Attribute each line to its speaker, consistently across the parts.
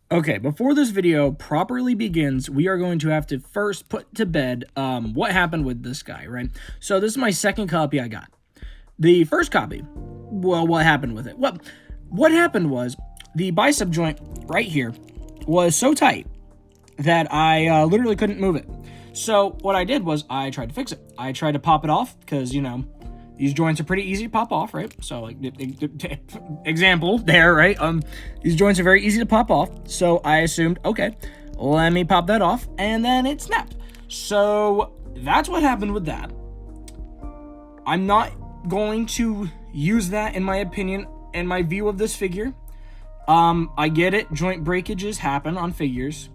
Speaker 1: Okay, before this video properly begins, we are going to have to first put to bed what happened with this guy, right? So this is my second copy I got. The first copy, well, what happened with it? Well, what happened was the bicep joint right here was so tight that I literally couldn't move it. So what I did was I tried to fix it. I tried to pop it off because, you know, these joints are pretty easy to pop off, right? So, like, example there, right? These joints are very easy to pop off. So I assumed, okay, let me pop that off, and then it snapped. So that's what happened with that. I'm not going to use that in my opinion and my view of this figure. I get it. Joint breakages happen on figures.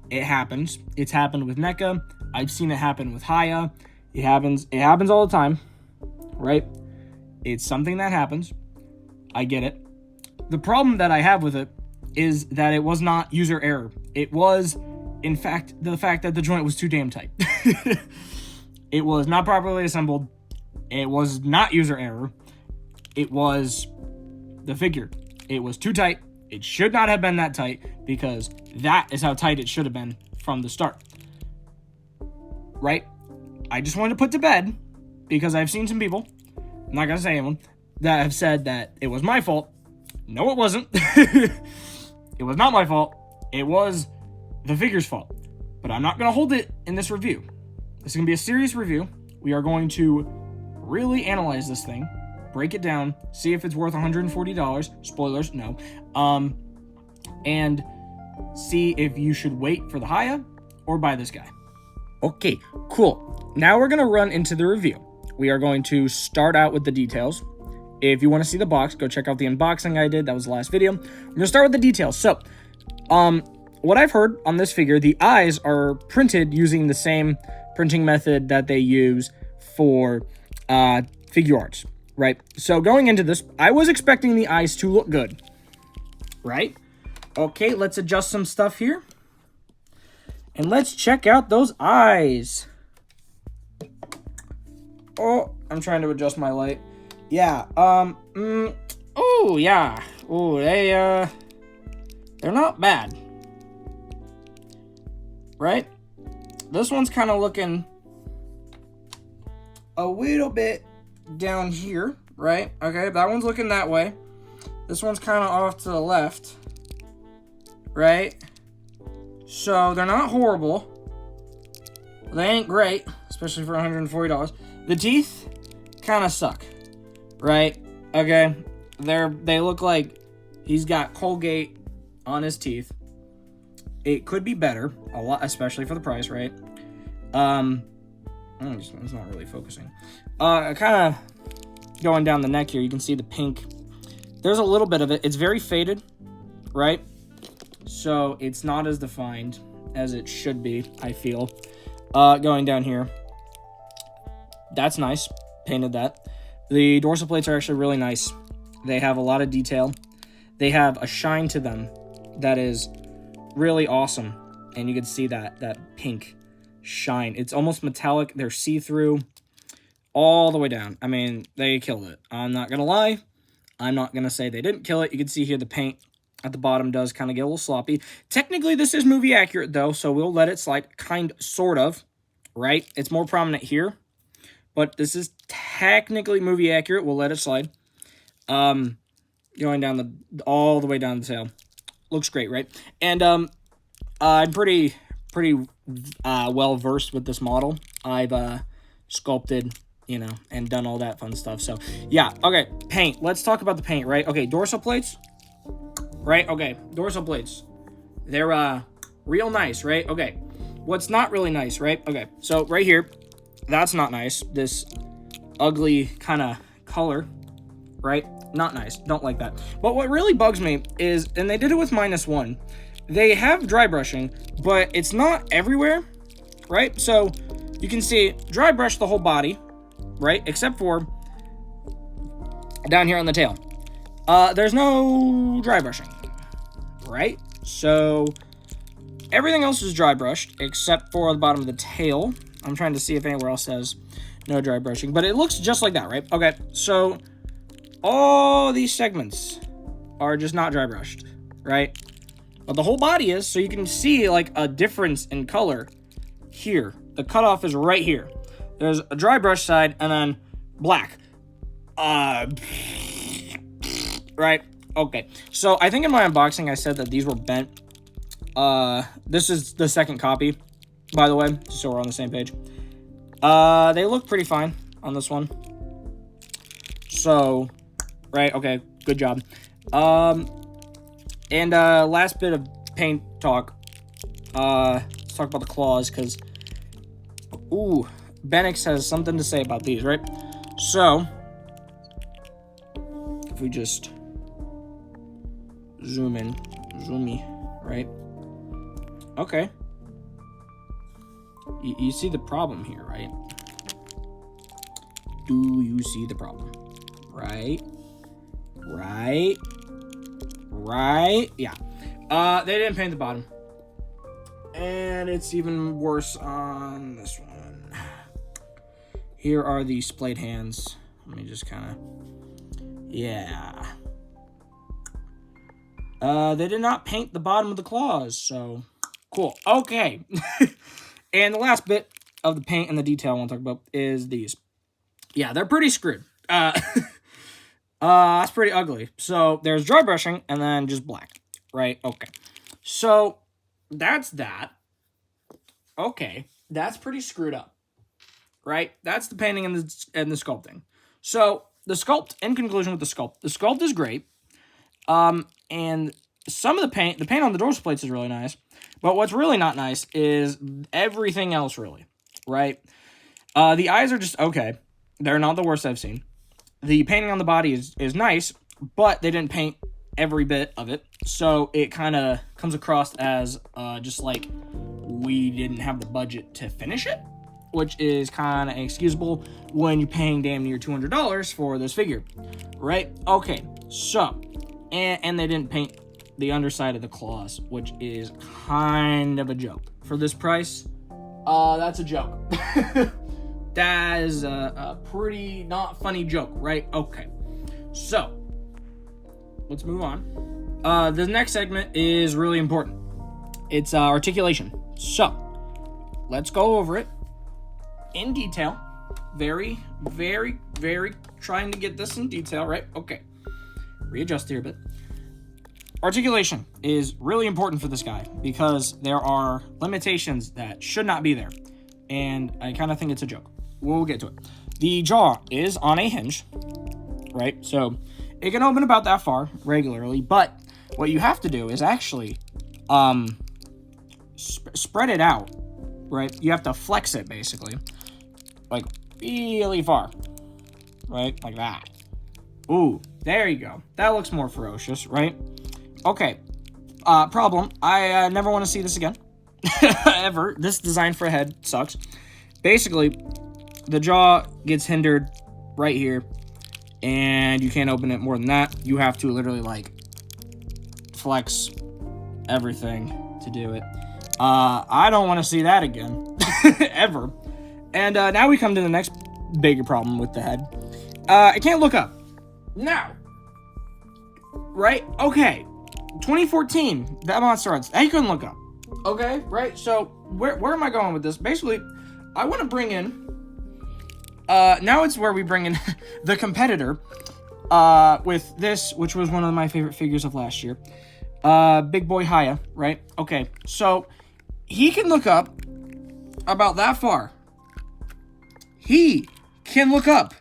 Speaker 1: It happens. It's happened with NECA. I've seen it happen with Hiya. It happens all the time. Right? It's something that happens. I get it. The problem that I have with it is that it was not user error. It was, in fact, the fact that the joint was too damn tight. It was not properly assembled. It was not user error. It was the figure. It was too tight. It should not have been that tight because that is how tight it should have been from the start. Right? I just wanted to put to bed because I've seen some people, I'm not going to say anyone, that have said that it was my fault. No, it wasn't. It was not my fault. It was the figure's fault. But I'm not going to hold it in this review. This is going to be a serious review. We are going to really analyze this thing, break it down, see if it's worth $140. Spoilers, no. And see if you should wait for the Hiya or buy this guy. Okay, cool. Now we're going to run into the review. We are going to start out with the details. If you want to see the box, go check out the unboxing I did. That was the last video. We're going to start with the details. So, what I've heard on this figure, the eyes are printed using the same printing method that they use for figure arts, right? So going into this, I was expecting the eyes to look good, right? Okay, let's adjust some stuff here. And let's check out those eyes. Oh, I'm trying to adjust my light. Yeah, oh, yeah. Oh, they're not bad. Right? This one's kind of looking a little bit down here, right? Okay, that one's looking that way. This one's kind of off to the left, right? So they're not horrible. They ain't great, especially for $140. The teeth kind of suck, right? Okay, they look like he's got Colgate on his teeth. It could be better, a lot, especially for the price, right? It's not really focusing. Kind of going down the neck here, you can see the pink. There's a little bit of it. It's very faded, right? So it's not as defined as it should be, I feel. Going down here. That's nice. Painted that. The dorsal plates are actually really nice. They have a lot of detail. They have a shine to them that is really awesome. And you can see that pink shine. It's almost metallic. They're see-through all the way down. I mean, they killed it. I'm not going to lie. I'm not going to say they didn't kill it. You can see here the paint at the bottom does kind of get a little sloppy. Technically, this is movie accurate, though, so we'll let it slide. Sort of, right? It's more prominent here. But this is technically movie accurate. We'll let it slide. Going down all the way down the tail. Looks great, right? And I'm pretty well versed with this model. I've sculpted, you know, and done all that fun stuff. So yeah, okay. Paint. Let's talk about the paint, right? Okay, dorsal plates. Right? Okay, dorsal plates. They're real nice, right? Okay. What's not really nice, right? Okay, so right here. That's not nice. This ugly kind of color, right? Not nice. Don't like that. But what really bugs me is, and they did it with -1, they have dry brushing, but it's not everywhere, right? So you can see dry brush the whole body, right? Except for down here on the tail. There's no dry brushing, right? So everything else is dry brushed except for the bottom of the tail. I'm trying to see if anywhere else says no dry brushing, but it looks just like that, right? Okay, so all these segments are just not dry brushed, right? but the whole body is, so you can see like a difference in color here. The cutoff is right here. There's a dry brush side and then black. Right? Okay. So I think in my unboxing I said that these were bent. This is the second copy, by the way, just so we're on the same page. They look pretty fine on this one. So, right, okay, good job. And last bit of paint talk. Let's talk about the claws, because, ooh, Benix has something to say about these, right? So, if we just zoom in, right? Okay. You see the problem here, right? Do you see the problem? Right? Yeah. They didn't paint the bottom. And it's even worse on this one. Here are the splayed hands. Let me just kind of... Yeah. They did not paint the bottom of the claws, so... Cool. Okay. And the last bit of the paint and the detail I want to talk about is these. Yeah, they're pretty screwed. That's pretty ugly. So there's dry brushing and then just black, right? Okay. So that's that. Okay. That's pretty screwed up, right? That's the painting and the sculpting. So the sculpt, in conclusion with the sculpt is great. And some of the paint on the dorsal plates is really nice. But what's really not nice is everything else, really, right? The eyes are just okay. They're not the worst I've seen. The painting on the body is nice, but they didn't paint every bit of it. So it kind of comes across as just like we didn't have the budget to finish it, which is kind of inexcusable when you're paying damn near $200 for this figure, right? Okay, so, and they didn't paint the underside of the claws, which is kind of a joke. For this price, that's a joke. That is a pretty not funny joke, right? Okay, so let's move on. The next segment is really important. It's articulation. So let's go over it in detail. Very, very, very trying to get this in detail, right? Okay, readjust here a bit. Articulation is really important for this guy because there are limitations that should not be there. And I kind of think it's a joke. We'll get to it. The jaw is on a hinge, right? So it can open about that far regularly, but what you have to do is actually spread it out, right? You have to flex it basically, like really far, right? Like that. Ooh, there you go. That looks more ferocious, right? Okay, problem. I never want to see this again. Ever. This design for a head sucks. Basically, the jaw gets hindered right here, and you can't open it more than that. You have to literally, like, flex everything to do it. I don't want to see that again. Ever. And now we come to the next bigger problem with the head. I can't look up. Now. Right? Okay. 2014, that Monsterarts, I couldn't look up. Okay, right? So, where am I going with this? Basically, I want to bring in, now it's where we bring in the competitor, with this, which was one of my favorite figures of last year. Big boy Hiya, right? Okay, so, he can look up about that far. He can look up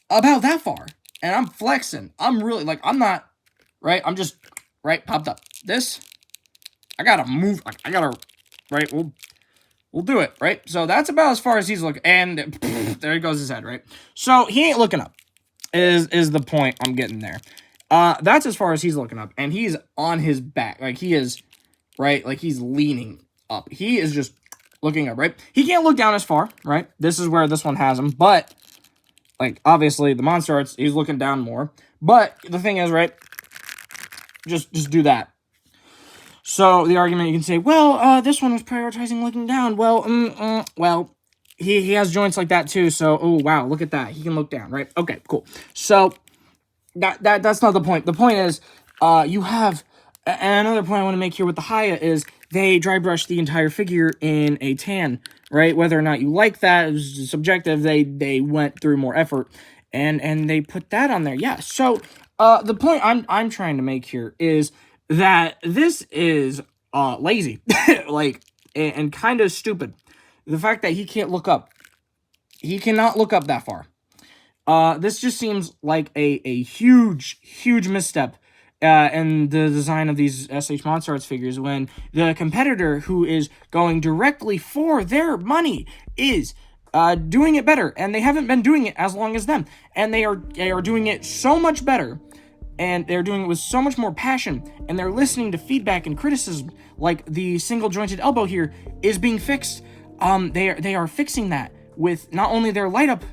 Speaker 1: about that far. And I'm flexing. I'm really, like, I'm not, right? I'm just... Right, popped up. This, I gotta move. I gotta, right? We'll do it, right? So that's about as far as he's looking. And there goes his head, right? So he ain't looking up. Is the point I'm getting there? That's as far as he's looking up, and he's on his back, like he is, right? Like he's leaning up. He is just looking up, right? He can't look down as far, right? This is where this one has him, but like obviously the Monsterarts, he's looking down more. But the thing is, right? Just do that. So the argument you can say, well, this one was prioritizing looking down. Well, well, he has joints like that too. So, oh wow, look at that. He can look down, right? Okay, cool. So that's not the point. The point is, you have And another point I want to make here with the hiya is they dry brush the entire figure in a tan, right? Whether or not you like that is subjective. They went through more effort and they put that on there. Yeah. So the point I'm trying to make here is that this is lazy, like, and kind of stupid. The fact that he can't look up. He cannot look up that far. This just seems like a huge misstep in the design of these SH Monsterarts figures, when the competitor who is going directly for their money is doing it better, and they haven't been doing it as long as them, and they are doing it so much better, and they're doing it with so much more passion, and they're listening to feedback and criticism, like the single jointed elbow here is being fixed. They are fixing that with not only their light up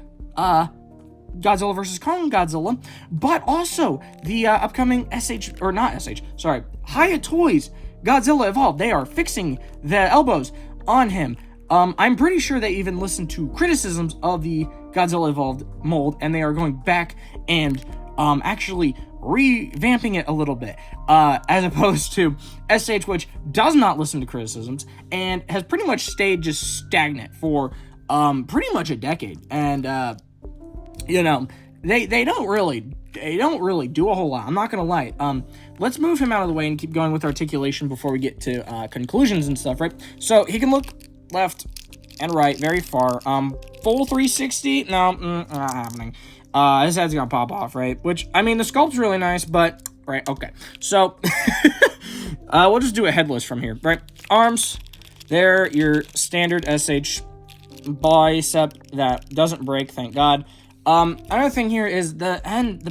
Speaker 1: Godzilla vs. Kong Godzilla, but also the upcoming Hiya Toys Godzilla Evolved. They are fixing the elbows on him. I'm pretty sure they even listened to criticisms of the Godzilla Evolved mold, and they are going back and actually revamping it a little bit, as opposed to SH, which does not listen to criticisms and has pretty much stayed just stagnant for pretty much a decade. And you know, they don't really do a whole lot. I'm not gonna lie. Let's move him out of the way and keep going with articulation before we get to conclusions and stuff, right? So he can look left and right very far. Full 360? No, not happening. His head's gonna pop off, right? Which, I mean, the sculpt's really nice, but right, okay. So we'll just do a headless from here, right? Arms, they're your standard SH bicep that doesn't break, thank God. Another thing here is the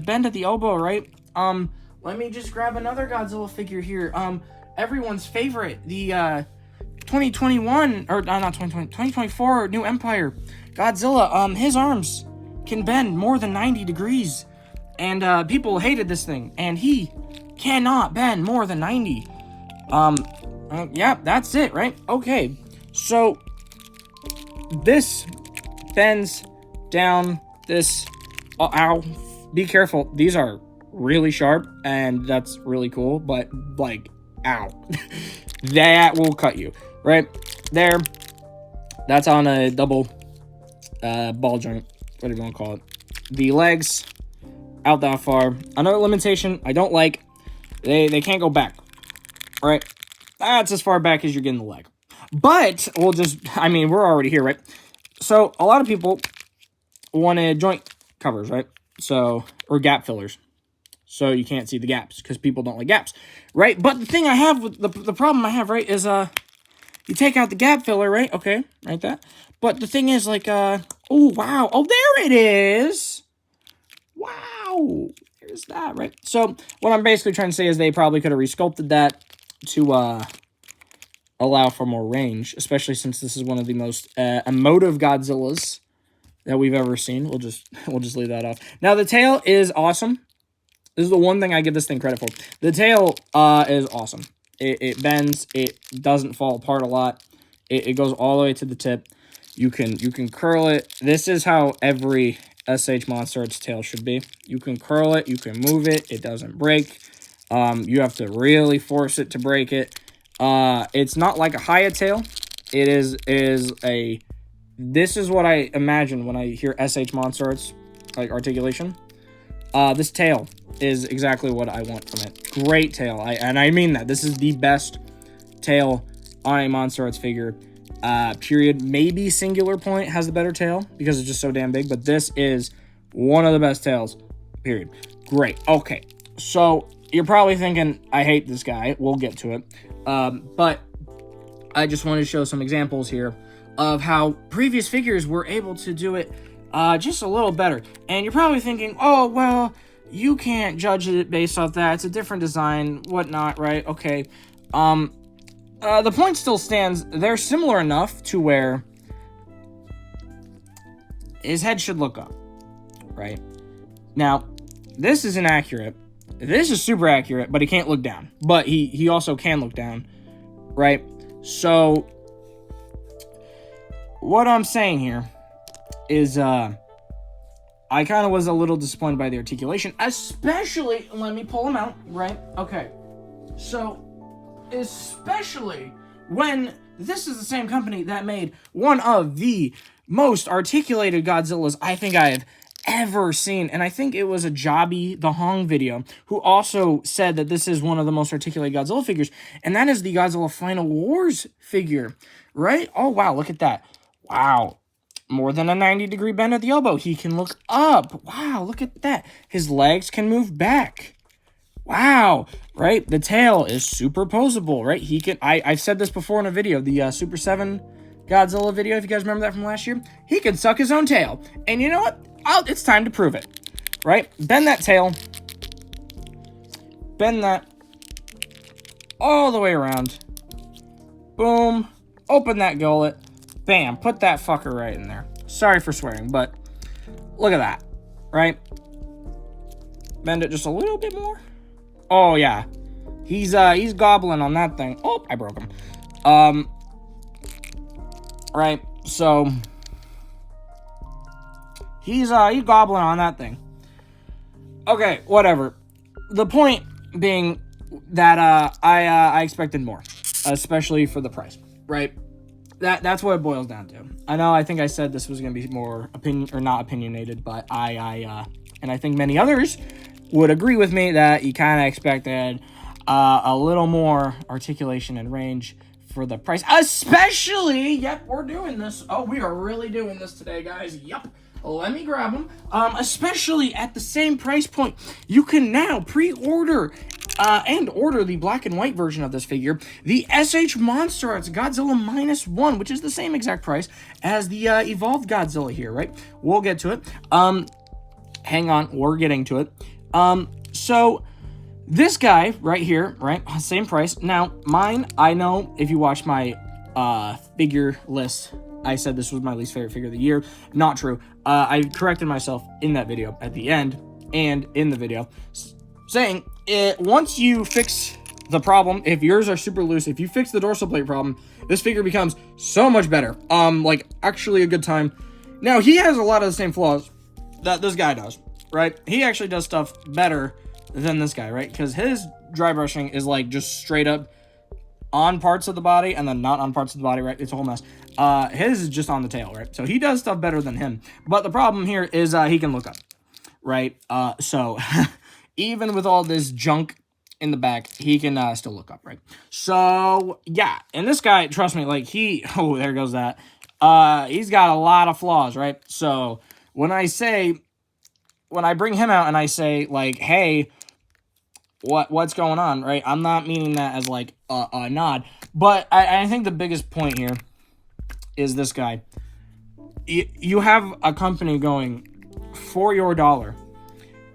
Speaker 1: bend at the elbow, right? Let me just grab another Godzilla figure here. Everyone's favorite, the 2021, or not 2020, 2024 New Empire Godzilla. His arms can bend more than 90 degrees, and people hated this thing, and he cannot bend more than 90. Yeah, that's it, right? Okay, so this bends down this. Ow, be careful, these are really sharp, and that's really cool, but like, ow. That will cut you right there. That's on a double ball joint, whatever you want to call it. The legs out that far. Another limitation I don't like, they can't go back, right? That's as far back as you're getting the leg. But we'll just, I mean, we're already here, right? So a lot of people wanted joint covers, right? So, or gap fillers, so you can't see the gaps because people don't like gaps, right? But the thing I have with the problem I have, right, is you take out the gap filler, right? Okay, right, that. But the thing is, like, oh wow, oh there it is. Wow, there's that, right? So what I'm basically trying to say is they probably could have resculpted that to allow for more range, especially since this is one of the most emotive Godzillas that we've ever seen. We'll just leave that off. Now the tail is awesome. This is the one thing I give this thing credit for. The tail is awesome. It bends. It doesn't fall apart a lot. It goes all the way to the tip. You can curl it. This is how every SH Monsterarts tail should be. You can curl it. You can move it. It doesn't break. You have to really force it to break it. It's not like a hiya tail. It is a. This is what I imagine when I hear SH Monsterarts, like articulation. This tail is exactly what I want from it. Great tail. And I mean that. This is the best tail on a Monsterarts figure. Period. Maybe Singular Point has the better tail because it's just so damn big. But this is one of the best tails. Period. Great. Okay. So you're probably thinking, I hate this guy. We'll get to it. But I just want to show some examples here of how previous figures were able to do it just a little better. And you're probably thinking, oh, well, you can't judge it based off that. It's a different design, whatnot, right? Okay. The point still stands. They're similar enough to where his head should look up, right? Now, this is inaccurate. This is super accurate, but he can't look down. But he also can look down, right? So what I'm saying here is I kind of was a little disappointed by the articulation, especially, let me pull him out, right? Okay. So, especially when this is the same company that made one of the most articulated Godzillas I think I have ever seen. And I think it was a Jobby the Hong video who also said that this is one of the most articulated Godzilla figures. And that is the Godzilla Final Wars figure, right? Oh, wow, look at that. Wow. More than a 90-degree bend at the elbow. He can look up. Wow, look at that. His legs can move back. Wow, right? The tail is superposable, right? He can, I've said this before in a video, the Super 7 Godzilla video, if you guys remember that from last year. He can suck his own tail. And you know what? It's time to prove it, right? Bend that tail. Bend that all the way around. Boom. Open that gullet. Bam. Put that fucker right in there. Sorry for swearing, but look at that, right? Bend it just a little bit more. Oh, yeah. He's gobbling on that thing. Oh, I broke him. Right, so he's gobbling on that thing. Okay, whatever. The point being that I expected more, especially for the price, right? That's what it boils down to. I know I think I said this was going to be more not opinionated, but and I think many others would agree with me that you kind of expected a little more articulation and range for the price, especially, yep, we're doing this. Oh, we are really doing this today, guys. Yep. Let me grab them. Especially at the same price point, you can now pre-order and order the black and white version of this figure, the Monsterarts Godzilla -1, which is the same exact price as the Evolved Godzilla here, right? We'll get to it. Hang on, we're getting to it. So this guy right here, right, same price. Now, mine, I know if you watch my figure list, I said this was my least favorite figure of the year. Not true. I corrected myself in that video at the end and in the video, saying once you fix the problem, if yours are super loose, if you fix the dorsal plate problem, this figure becomes so much better. Like, actually a good time. Now, he has a lot of the same flaws that this guy does, right? He actually does stuff better than this guy, right? Because his dry brushing is like just straight up on parts of the body and then not on parts of the body, right? It's a whole mess. His is just on the tail, right? So he does stuff better than him. But the problem here is he can look up, right? So even with all this junk in the back, he can still look up, right? So yeah, and this guy, trust me, like oh, there goes that. He's got a lot of flaws, right? So when I bring him out and I say like, hey, what's going on, right? I'm not meaning that as like a nod, but I think the biggest point here is this guy. You have a company going for your dollar,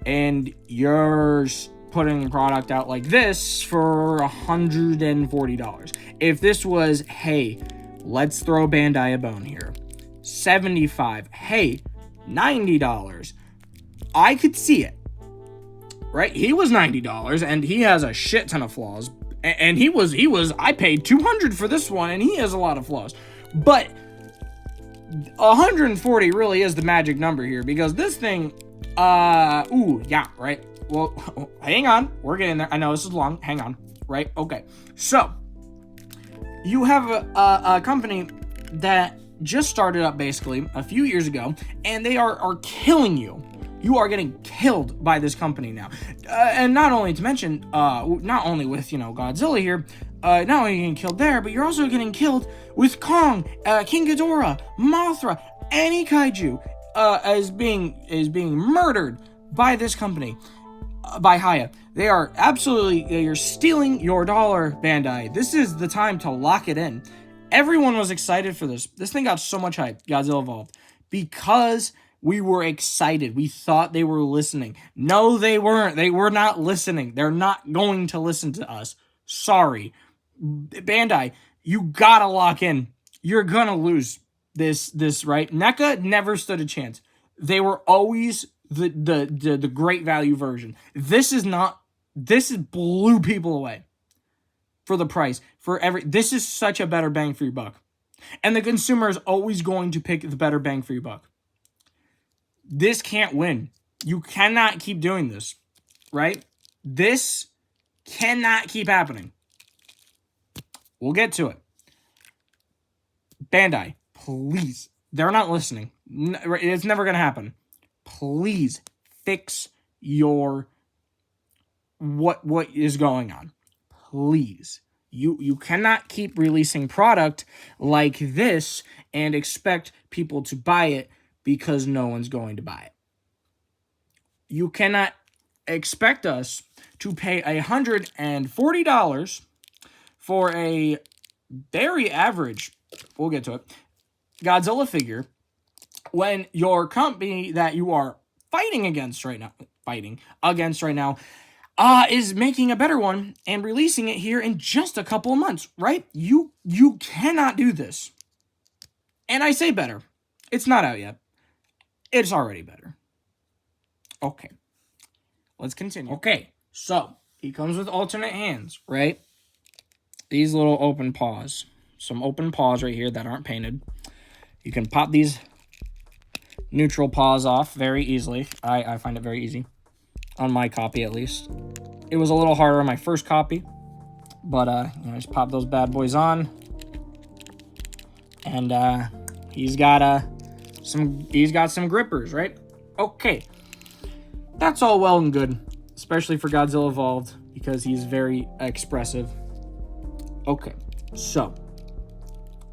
Speaker 1: and you're putting a product out like this for $140. If this was, hey, let's throw Bandai a bone here, $75, hey, $90, I could see it. Right? He was $90 and he has a shit ton of flaws. And he was I paid $200 for this one and he has a lot of flaws. But 140 really is the magic number here because this thing ooh, yeah, right. Well, hang on. We're getting there. I know this is long. Hang on. Right? Okay. So, you have a company that just started up basically a few years ago and they are killing you. You are getting killed by this company now. And not only to mention, not only with, Godzilla here, not only are you getting killed there, but you're also getting killed with Kong, King Ghidorah, Mothra, any kaiju is being murdered by this company, by Hiya. They are absolutely, you're stealing your dollar, Bandai. This is the time to lock it in. Everyone was excited for this. This thing got so much hype, Godzilla Evolved, because we were excited. We thought they were listening. No, they weren't. They were not listening. They're not going to listen to us. Sorry. Bandai, you gotta lock in. You're gonna lose this, right? NECA never stood a chance. They were always the great value version. This blew people away for the price. This is such a better bang for your buck. And the consumer is always going to pick the better bang for your buck. This can't win. You cannot keep doing this, right? This Cannot keep happening. We'll get to it. Bandai, please. They're not listening. It's never going to happen. Please fix your what is going on. Please. You cannot keep releasing product like this and expect people to buy it because no one's going to buy it. You cannot expect us to pay $140 for a very average, we'll get to it, Godzilla figure when your company that you are fighting against right now is making a better one and releasing it here in just a couple of months, right? You cannot do this. And I say better. It's not out yet. It's already better. Okay. Let's continue. Okay, so he comes with alternate hands, right? These little open paws. Some open paws right here that aren't painted. You can pop these neutral paws off very easily. I find it very easy. On my copy, at least. It was a little harder on my first copy. But, just pop those bad boys on. And, he's got some grippers, right? Okay. That's all well and good. Especially for Godzilla Evolved. Because he's very expressive. Okay. So.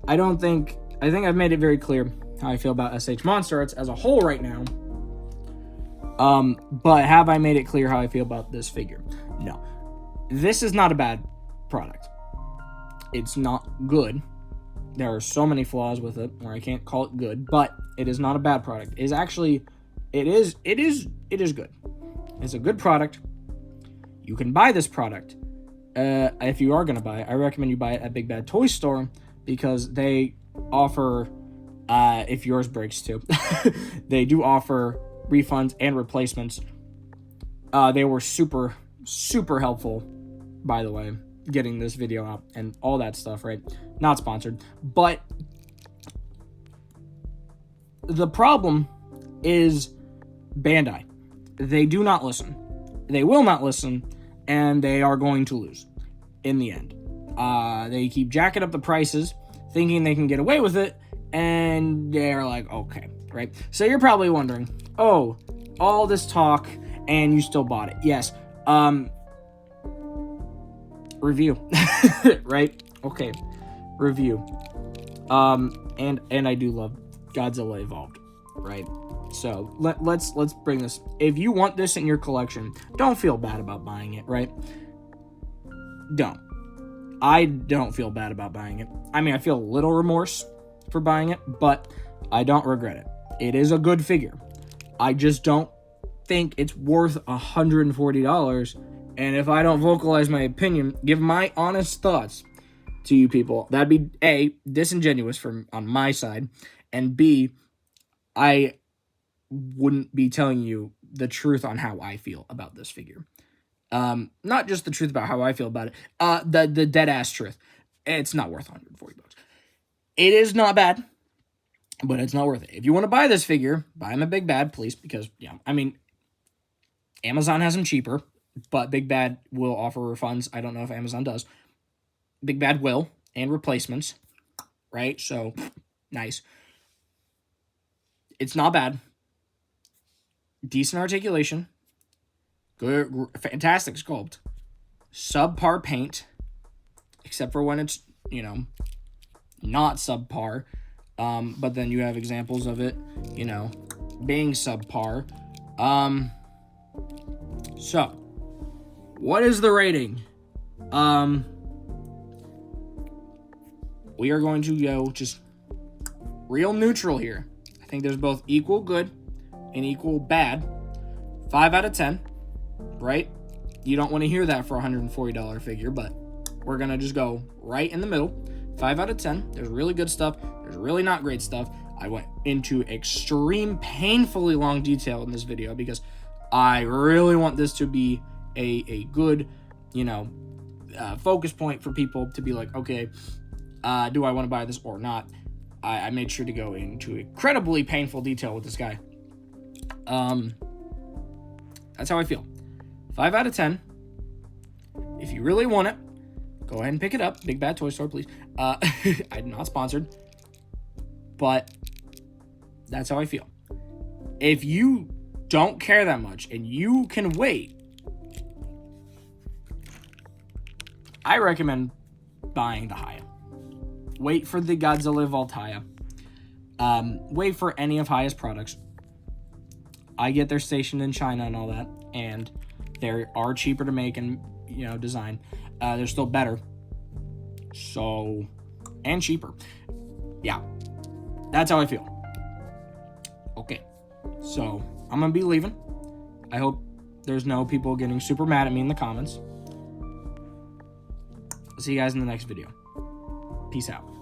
Speaker 1: I think I've made it very clear how I feel about Monsterarts as a whole right now. But have I made it clear how I feel about this figure? No. This is not a bad product. It's not good. There are so many flaws with it where I can't call it good, but it is not a bad product. It is actually, it is good. It's a good product. You can buy this product. If you are going to buy it, I recommend you buy it at Big Bad Toy Store because they offer, if yours breaks too, they do offer refunds and replacements. They were super, super helpful, by the way, getting this video out and all that stuff, right? Not sponsored. But the problem is Bandai. They do not listen. They will not listen, and they are going to lose in the end. They keep jacking up the prices, thinking they can get away with it, and they're like, okay, right? So you're probably wondering, oh, all this talk, and you still bought it. Yes. Review. Right? Okay. Review. And I do love Godzilla Evolved, right? So let's bring this. If you want this in your collection, don't feel bad about buying it, right? Don't. I don't feel bad about buying it. I mean, I feel a little remorse for buying it, but I don't regret it. It is a good figure. I just don't think it's worth $140. And if I don't vocalize my opinion, give my honest thoughts to you people, that'd be A, disingenuous on my side, and B, I wouldn't be telling you the truth on how I feel about this figure. Not just the truth about how I feel about it, the dead ass truth. It's not worth $140. It is not bad, but it's not worth it. If you want to buy this figure, buy him at Big Bad, please, because, I mean, Amazon has them cheaper, but Big Bad will offer refunds. I don't know if Amazon does. Big Bad will, and replacements, right? So, nice. It's not bad. Decent articulation. Good, fantastic sculpt. Subpar paint, except for when it's, not subpar. But then you have examples of it, being subpar. So, what is the rating? We are going to go just real neutral here. I think there's both equal good and equal bad. 5 out of 10, right? You don't want to hear that for a $140 figure, but we're going to just go right in the middle. 5 out of 10. There's really good stuff. There's really not great stuff. I went into extreme, painfully long detail in this video because I really want this to be a good, focus point for people to be like, okay, do I want to buy this or not? I made sure to go into incredibly painful detail with this guy. That's how I feel. 5 out of 10. If you really want it, go ahead and pick it up. Big Bad Toy Store, please. I'm not sponsored, but that's how I feel. If you don't care that much and you can wait, I recommend buying the Hiya. Wait for the Godzilla Evolved Hiya. Wait for any of Hiya's products. I get they're stationed in China and all that, and they are cheaper to make and, you know, design. They're still better. So, and cheaper. Yeah. That's how I feel. Okay. So, I'm going to be leaving. I hope there's no people getting super mad at me in the comments. See you guys in the next video. Peace out.